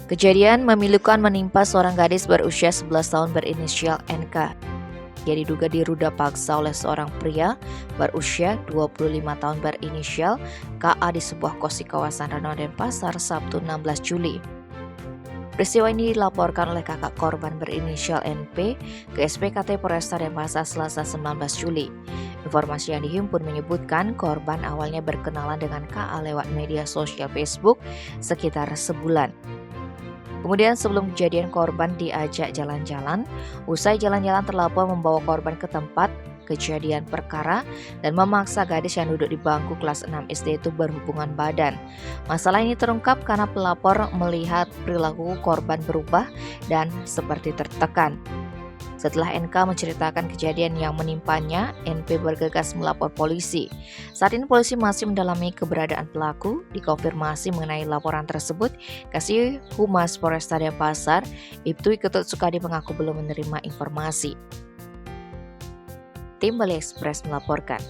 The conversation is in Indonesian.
Kejadian memilukan menimpa seorang gadis berusia 11 tahun berinisial NK. Ia diduga diruda paksa oleh seorang pria berusia 25 tahun berinisial KA di sebuah kos di kawasan Rano Denpasar Sabtu 16 Juli. Peristiwa ini dilaporkan oleh kakak korban berinisial NP ke SPKT Polresta Denpasar Selasa 19 Juli. Informasi yang dihimpun menyebutkan korban awalnya berkenalan dengan KA lewat media sosial Facebook sekitar sebulan. Kemudian sebelum kejadian korban diajak jalan-jalan, usai jalan-jalan terlapor membawa korban ke tempat kejadian perkara dan memaksa gadis yang duduk di bangku kelas 6 SD itu berhubungan badan. Masalah ini terungkap karena pelapor melihat perilaku korban berubah dan seperti tertekan. Setelah NK menceritakan kejadian yang menimpanya, NP bergegas melapor polisi. Saat ini polisi masih mendalami keberadaan pelaku. Dikonfirmasi mengenai laporan tersebut, Kasih Humas Polresta Denpasar, Ibtu Ketut Sukadi mengaku belum menerima informasi. Tim Bali Express melaporkan.